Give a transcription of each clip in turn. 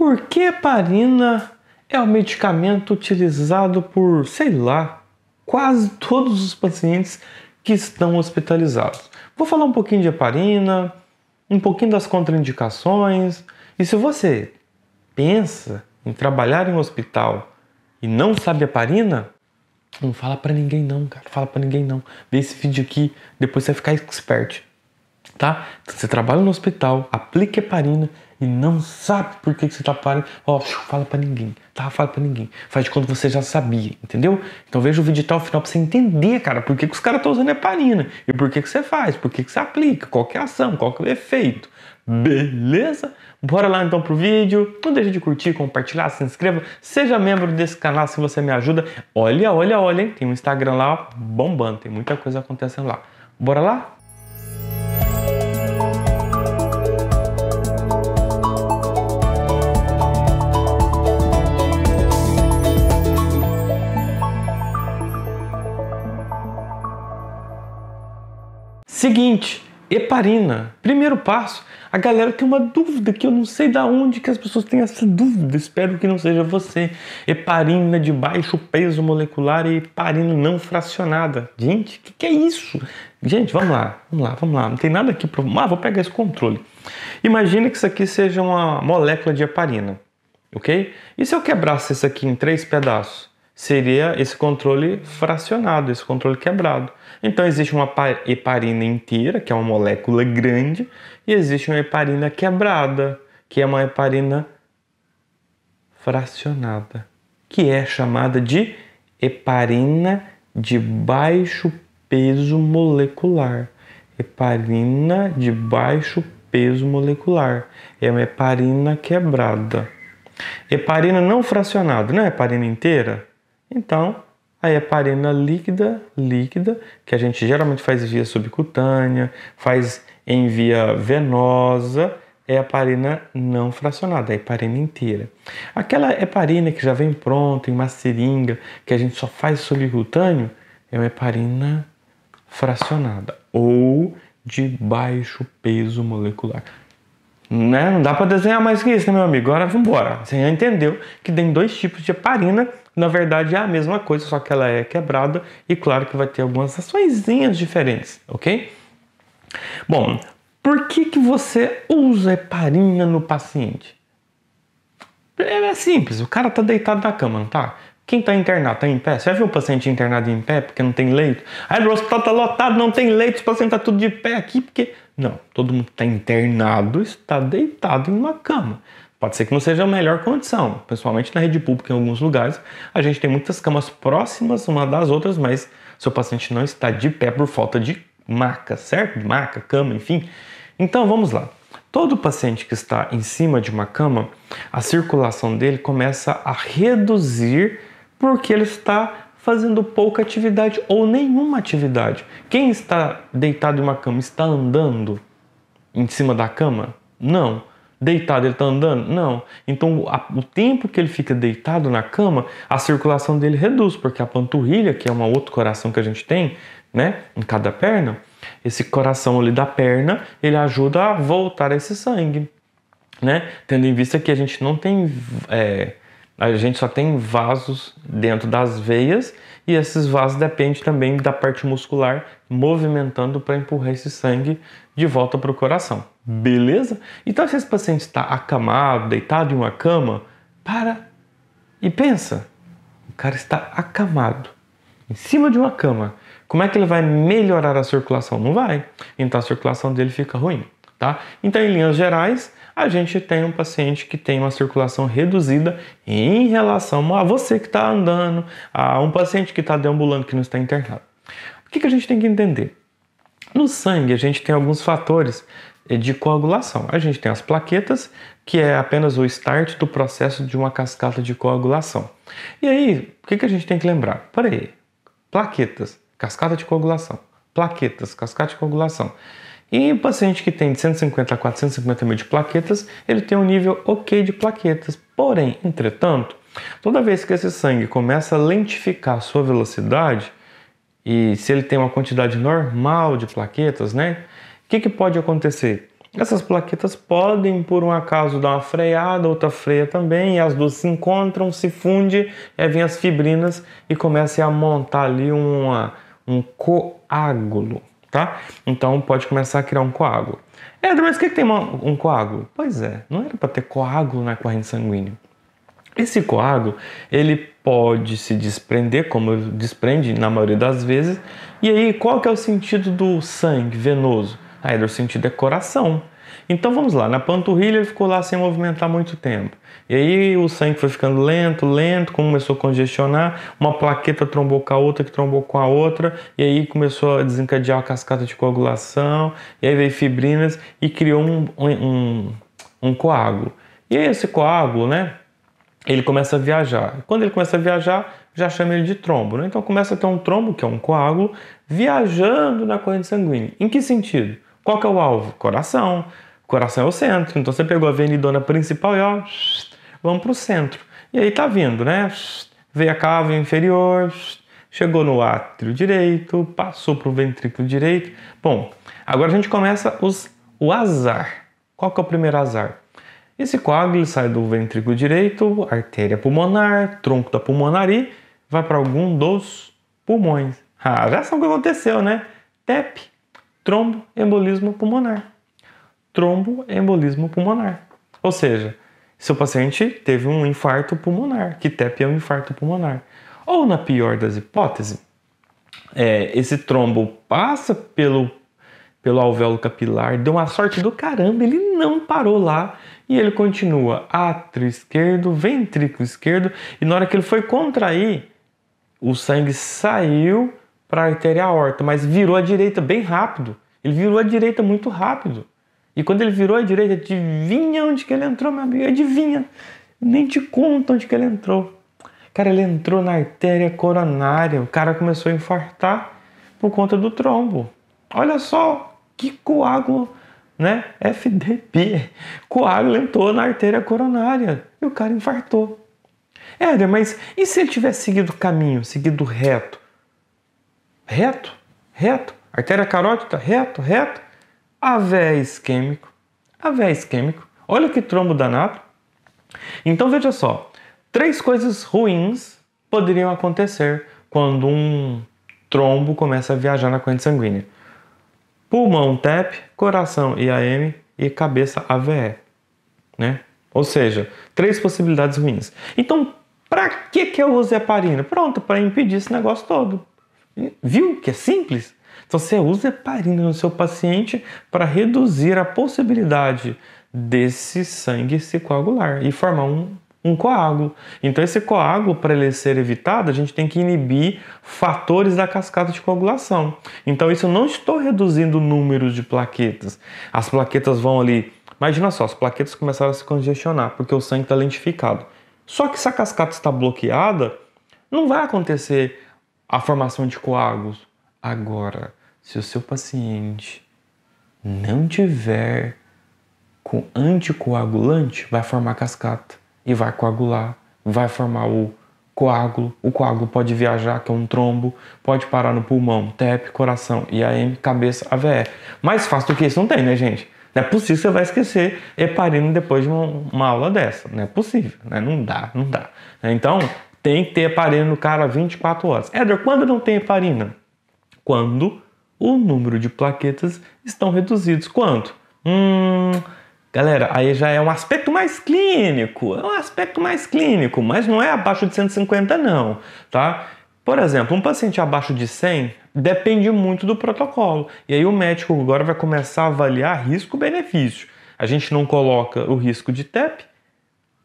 Por que heparina é o medicamento utilizado por, sei lá, quase todos os pacientes que estão hospitalizados? Vou falar um pouquinho de heparina, um pouquinho das contraindicações. E se você pensa em trabalhar em um hospital e não sabe heparina, não fala pra ninguém não, cara. Fala pra ninguém não. Vê esse vídeo aqui, depois você vai ficar expert, tá? Você trabalha no hospital, aplica heparina e não sabe por que você tá parando. Fala pra ninguém, tá? Fala pra ninguém. Faz de conta que você já sabia, entendeu? Então veja o vídeo até o final pra você entender, cara, por que os caras estão usando heparina e por que você faz, por que você aplica, qual que é a ação, qual que é o efeito. Beleza? Bora lá então pro vídeo. Não deixe de curtir, compartilhar, se inscreva, seja membro desse canal se você me ajuda. Olha, hein? Tem um Instagram lá bombando, tem muita coisa acontecendo lá. Bora lá? Seguinte, heparina. Primeiro passo, a galera tem uma dúvida que eu não sei da onde que as pessoas têm essa dúvida. Espero que não seja você. Heparina de baixo peso molecular e heparina não fracionada. Gente, o que é isso? Gente, vamos lá. Não tem nada aqui para... vou pegar esse controle. Imagina que isso aqui seja uma molécula de heparina, ok? E se eu quebrasse isso aqui em 3 pedaços? Seria esse controle fracionado, esse controle quebrado. Então existe uma heparina inteira, que é uma molécula grande, e existe uma heparina quebrada, que é uma heparina fracionada, que é chamada de heparina de baixo peso molecular. Heparina de baixo peso molecular. É uma heparina quebrada. Heparina não fracionada, não é heparina inteira? Então, a heparina líquida, que a gente geralmente faz via subcutânea, faz em via venosa, é a heparina não fracionada, é a heparina inteira. Aquela heparina que já vem pronta em uma seringa, que a gente só faz subcutâneo, é uma heparina fracionada ou de baixo peso molecular. Né? Não dá para desenhar mais que isso, né, meu amigo? Agora vamos embora. Você já entendeu que tem 2 tipos de heparina. Na verdade é a mesma coisa, só que ela é quebrada e claro que vai ter algumas açõezinhas diferentes, ok? Bom, por que você usa heparina no paciente? É simples, o cara tá deitado na cama, não tá? Quem tá internado tá em pé? Você já viu um paciente internado em pé porque não tem leito? Aí o hospital tá lotado, não tem leito, os pacientes tá tudo de pé aqui porque... Não, todo mundo que está internado está deitado em uma cama. Pode ser que não seja a melhor condição, principalmente na rede pública em alguns lugares. A gente tem muitas camas próximas uma das outras, mas seu paciente não está de pé por falta de maca, certo? De maca, cama, enfim. Então vamos lá. Todo paciente que está em cima de uma cama, a circulação dele começa a reduzir porque ele está fazendo pouca atividade ou nenhuma atividade. Quem está deitado em uma cama está andando em cima da cama? Não. Deitado ele está andando? Não. Então o tempo que ele fica deitado na cama, a circulação dele reduz, porque a panturrilha, que é um outro coração que a gente tem, né, em cada perna, esse coração ali da perna, ele ajuda a voltar esse sangue, né? Tendo em vista que a gente não tem... a gente só tem vasos dentro das veias e esses vasos dependem também da parte muscular movimentando para empurrar esse sangue de volta para o coração. Beleza? Então, se esse paciente está acamado, deitado em uma cama, para e pensa. O cara está acamado, em cima de uma cama. Como é que ele vai melhorar a circulação? Não vai. Então, a circulação dele fica ruim, tá? Então, em linhas gerais, a gente tem um paciente que tem uma circulação reduzida em relação a você que está andando, a um paciente que está deambulando, que não está internado. O que a gente tem que entender? No sangue, a gente tem alguns fatores de coagulação. A gente tem as plaquetas, que é apenas o start do processo de uma cascata de coagulação. E aí, o que a gente tem que lembrar? Peraí, plaquetas, cascata de coagulação. Plaquetas, cascata de coagulação. E o paciente que tem de 150 a 450 mil de plaquetas, ele tem um nível ok de plaquetas. Porém, entretanto, toda vez que esse sangue começa a lentificar a sua velocidade, e se ele tem uma quantidade normal de plaquetas, né? O que pode acontecer? essas plaquetas podem, por um acaso, dar uma freada, outra freia também, e as duas se encontram, se fundem, e aí vem as fibrinas e começa a montar ali um coágulo, tá? Então pode começar a criar um coágulo. Mas o que tem um coágulo? Pois é, não era para ter coágulo na corrente sanguínea. Esse coágulo, ele pode se desprender, como desprende na maioria das vezes. E aí, qual que é o sentido do sangue venoso? O sentido é coração. Então vamos lá, na panturrilha ele ficou lá sem movimentar muito tempo. E aí o sangue foi ficando lento, começou a congestionar, uma plaqueta trombou com a outra, que trombou com a outra, e aí começou a desencadear a cascata de coagulação, e aí veio fibrinas e criou um coágulo. E aí esse coágulo, né? Ele começa a viajar. Quando ele começa a viajar, já chama ele de trombo, né? Então começa a ter um trombo, que é um coágulo, viajando na corrente sanguínea. Em que sentido? Qual que é o alvo? Coração. Coração é o centro. Então você pegou a avenidona principal e ó, vamos para o centro. E aí tá vindo, né? Veio a cava inferior, chegou no átrio direito, passou para o ventrículo direito. Bom, agora a gente começa o azar. Qual que é o primeiro azar? Esse coágulo sai do ventrículo direito, artéria pulmonar, tronco da pulmonar e vai para algum dos pulmões. Já sabe o que aconteceu, né? TEP, tromboembolismo pulmonar. Tromboembolismo pulmonar. Ou seja, seu paciente teve um infarto pulmonar, que TEP é um infarto pulmonar. Ou, na pior das hipóteses, esse trombo passa pelo alvéolo capilar, deu uma sorte do caramba, ele não parou lá e ele continua átrio esquerdo, ventrículo esquerdo, e na hora que ele foi contrair, o sangue saiu para a artéria aorta, mas virou à direita bem rápido. Ele virou à direita muito rápido. E quando ele virou à direita, adivinha onde que ele entrou, meu amigo? Adivinha. Nem te conto onde que ele entrou. Cara, ele entrou na artéria coronária. O cara começou a infartar por conta do trombo. Olha só que coágulo, né? FDP. Coágulo entrou na artéria coronária e o cara infartou. Mas e se ele tivesse seguido o caminho, seguido reto? Reto. Artéria carótida, reto. AVE isquêmico. Olha que trombo danado. Então veja só, 3 coisas ruins poderiam acontecer quando um trombo começa a viajar na corrente sanguínea. Pulmão TEP, coração IAM e cabeça AVE, né? Ou seja, 3 possibilidades ruins. Então, para que eu uso heparina? Pronto, para impedir esse negócio todo. Viu que é simples? Então, você usa heparina no seu paciente para reduzir a possibilidade desse sangue se coagular e formar um coágulo. Então, esse coágulo, para ele ser evitado, a gente tem que inibir fatores da cascata de coagulação. Então, isso eu não estou reduzindo o número de plaquetas. As plaquetas vão ali... Imagina só, as plaquetas começaram a se congestionar porque o sangue está lentificado. Só que se a cascata está bloqueada, não vai acontecer a formação de coágulos. Agora, se o seu paciente não tiver com anticoagulante, vai formar cascata e vai coagular, vai formar o coágulo. O coágulo pode viajar, que é um trombo, pode parar no pulmão, TEP, coração, IAM, cabeça, AVE. Mais fácil do que isso não tem, né, gente? Não é possível que você vai esquecer heparina depois de uma aula dessa. Não é possível, né? Não dá. Então, tem que ter heparina no cara 24 horas. Quando não tem heparina? Quando o número de plaquetas estão reduzidos. Quanto? Galera, aí já é um aspecto mais clínico. Mas não é abaixo de 150 não, tá? Por exemplo, um paciente abaixo de 100 depende muito do protocolo. E aí o médico agora vai começar a avaliar risco-benefício. A gente não coloca o risco de TEP,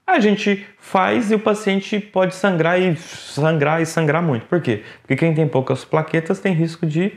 a gente faz e o paciente pode sangrar muito. Por quê? Porque quem tem poucas plaquetas tem risco de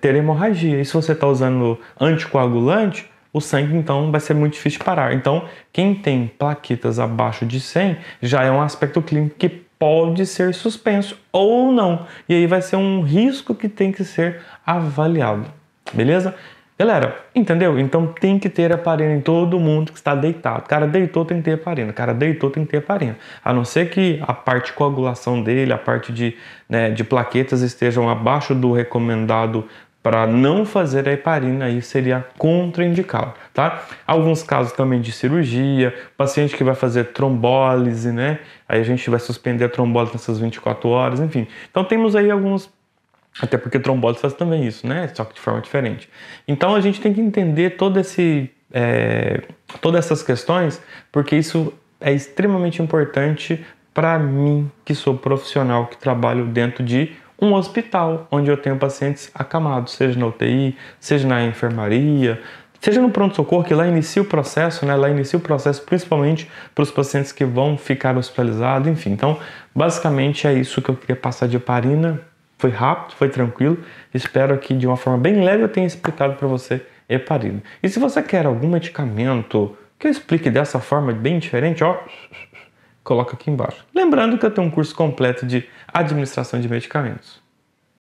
ter hemorragia. E se você está usando anticoagulante, o sangue então vai ser muito difícil de parar. Então, quem tem plaquetas abaixo de 100 já é um aspecto clínico que pode ser suspenso ou não. E aí vai ser um risco que tem que ser avaliado. Beleza? Galera, entendeu? Então tem que ter heparina em todo mundo que está deitado. O cara deitou, tem que ter heparina. A não ser que a parte de coagulação dele, a parte de plaquetas estejam abaixo do recomendado para não fazer a heparina aí seria contraindicado, tá? Alguns casos também de cirurgia, paciente que vai fazer trombólise, né? Aí a gente vai suspender a trombólise nessas 24 horas, enfim. Então temos aí alguns, até porque trombólise faz também isso, né? Só que de forma diferente. Então a gente tem que entender todas essas questões, porque isso é extremamente importante para mim, que sou profissional, que trabalho dentro de um hospital, onde eu tenho pacientes acamados, seja na UTI, seja na enfermaria, seja no pronto-socorro, que lá inicia o processo, né? Lá inicia o processo principalmente para os pacientes que vão ficar hospitalizados, enfim. Então, basicamente é isso que eu queria passar de heparina. Foi rápido, foi tranquilo. Espero que de uma forma bem leve eu tenha explicado para você heparina. E se você quer algum medicamento que eu explique dessa forma bem diferente, ó, coloca aqui embaixo. Lembrando que eu tenho um curso completo de administração de medicamentos.